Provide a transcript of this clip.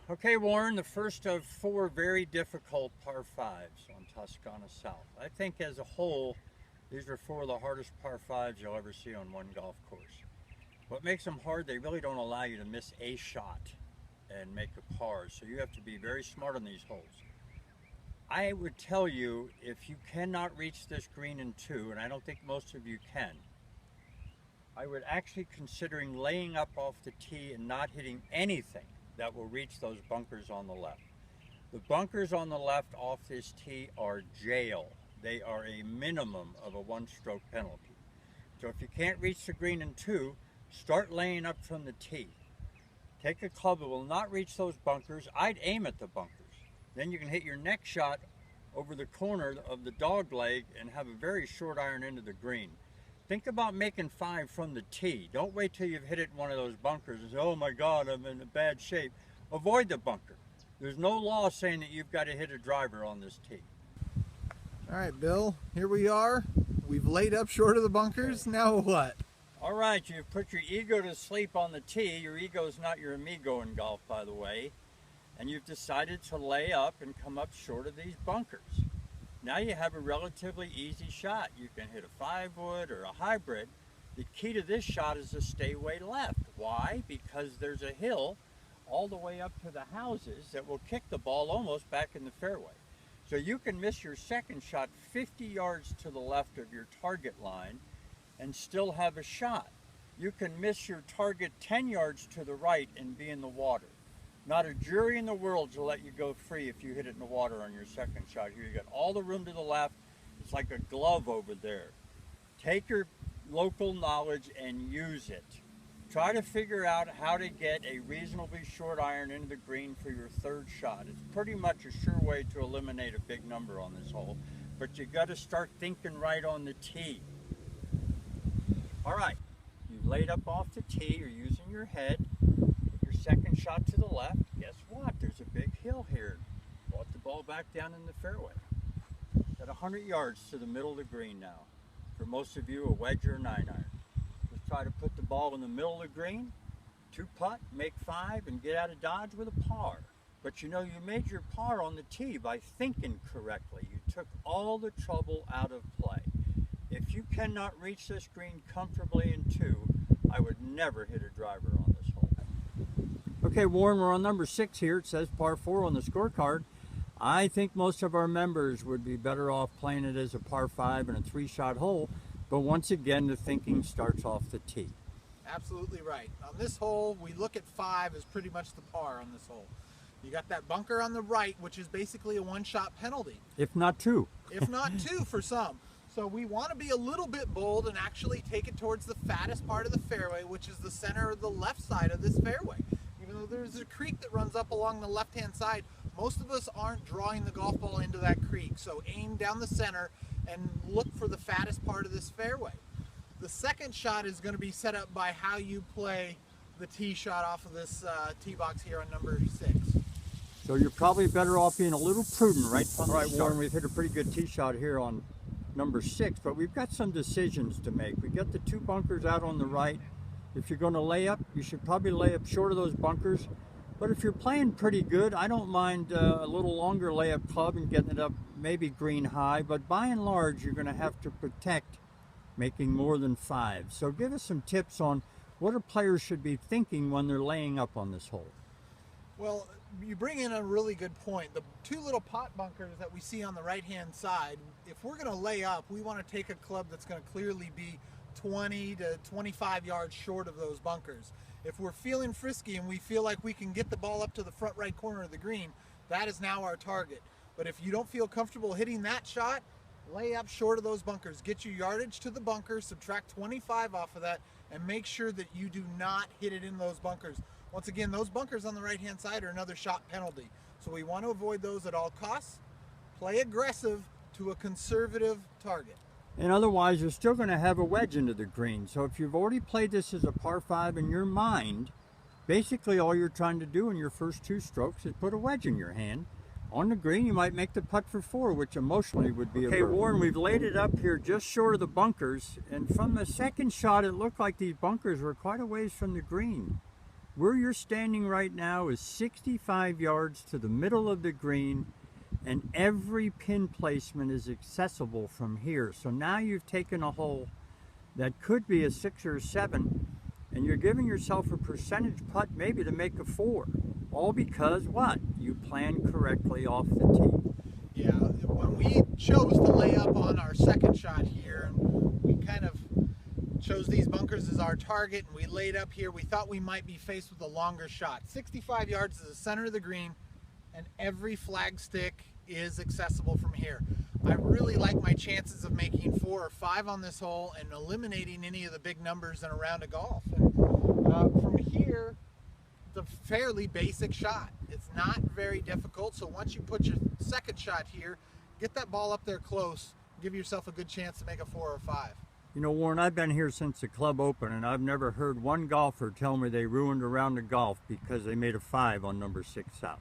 Okay, Warren, the first of four very difficult par fives on Toscana South. I think as a whole, these are four of the hardest par fives you'll ever see on one golf course. What makes them hard, they really don't allow you to miss a shot and make a par, so you have to be very smart on these holes. I would tell you, if you cannot reach this green in two, and I don't think most of you can, I would actually considering laying up off the tee and not hitting anything that will reach those bunkers on the left. The bunkers on the left off this tee are jail. They are a minimum of a one-stroke penalty. So if you can't reach the green in two, start laying up from the tee. Take a club that will not reach those bunkers. I'd aim at the bunkers. Then you can hit your next shot over the corner of the dog leg and have a very short iron into the green. Think about making five from the tee. Don't wait till you've hit it in one of those bunkers and say, oh my God, I'm in a bad shape. Avoid the bunker. There's no law saying that you've got to hit a driver on this tee. All right, Bill, here we are. We've laid up short of the bunkers. Now what? All right, you've put your ego to sleep on the tee. Your ego is not your amigo in golf, by the way. And you've decided to lay up and come up short of these bunkers. Now you have a relatively easy shot. You can hit a 5-wood or a hybrid. The key to this shot is to stay way left. Why? Because there's a hill all the way up to the houses that will kick the ball almost back in the fairway. So you can miss your second shot 50 yards to the left of your target line and still have a shot. You can miss your target 10 yards to the right and be in the water. Not a jury in the world will let you go free if you hit it in the water on your second shot. Here you got all the room to the left. It's like a glove over there. Take your local knowledge and use it. Try to figure out how to get a reasonably short iron into the green for your third shot. It's pretty much a sure way to eliminate a big number on this hole, but you got to start thinking right on the tee. All right, you've laid up off the tee, you're using your head. Your second shot to the left, guess what? There's a big hill here. Brought the ball back down in the fairway. Got 100 yards to the middle of the green now. For most of you, a wedge or a 9-iron. Just try to put the ball in the middle of the green, 2-putt, make 5, and get out of Dodge with a par. But you know, you made your par on the tee by thinking correctly. You took all the trouble out of play. If you cannot reach this green comfortably in 2, I would never hit a driver on this hole. Okay, Warren, we're on number 6 here. It says par 4 on the scorecard. I think most of our members would be better off playing it as a par 5 and a 3-shot hole, but once again, the thinking starts off the tee. Absolutely right. On this hole, we look at 5 as pretty much the par on this hole. You got that bunker on the right, which is basically a 1-shot penalty. If not 2. If not 2 for some. So we want to be a little bit bold and actually take it towards the fattest part of the fairway, which is the center of the left side of this fairway. Even though there's a creek that runs up along the left-hand side, most of us aren't drawing the golf ball into that creek. So aim down the center and look for the fattest part of this fairway. The second shot is going to be set up by how you play the tee shot off of this tee box here on number 6. So you're probably better off being a little prudent right from the start. Warren, we've hit a pretty good tee shot here on number 6, but we've got some decisions to make. We got the 2 bunkers out on the right. If you're going to lay up, you should probably lay up short of those bunkers. But if you're playing pretty good, I don't mind a little longer layup club and getting it up maybe green high. But by and large, you're going to have to protect making more than 5. So give us some tips on what a player should be thinking when they're laying up on this hole. Well, you bring in a really good point. The 2 little pot bunkers that we see on the right-hand side, if we're going to lay up, we want to take a club that's going to clearly be 20 to 25 yards short of those bunkers. If we're feeling frisky and we feel like we can get the ball up to the front right corner of the green, that is now our target. But if you don't feel comfortable hitting that shot, lay up short of those bunkers. Get your yardage to the bunker, subtract 25 off of that, and make sure that you do not hit it in those bunkers. Once again, those bunkers on the right-hand side are another shot penalty. So we want to avoid those at all costs. Play aggressive to a conservative target. And otherwise, you're still going to have a wedge into the green. So if you've already played this as a par 5 in your mind, basically all you're trying to do in your first 2 strokes is put a wedge in your hand. On the green, you might make the putt for 4, which emotionally would be okay, Warren, we've laid it up here just short of the bunkers. And from the second shot, it looked like these bunkers were quite a ways from the green. Where you're standing right now is 65 yards to the middle of the green, and every pin placement is accessible from here. So now you've taken a hole that could be a 6 or a 7, and you're giving yourself a percentage putt maybe to make a 4. All because what? You planned correctly off the tee. Yeah, when we chose to lay up on our second shot here, and we kind of chose these bunkers as our target, and we laid up here, we thought we might be faced with a longer shot. 65 yards is the center of the green, and every flag stick is accessible from here. I really like my chances of making 4 or 5 on this hole and eliminating any of the big numbers in a round of golf. And from here, it's a fairly basic shot. It's not very difficult, so once you put your second shot here, get that ball up there close, give yourself a good chance to make a 4 or 5. You know, Warren, I've been here since the club opened, and I've never heard one golfer tell me they ruined a round of golf because they made a 5 on number 6 South.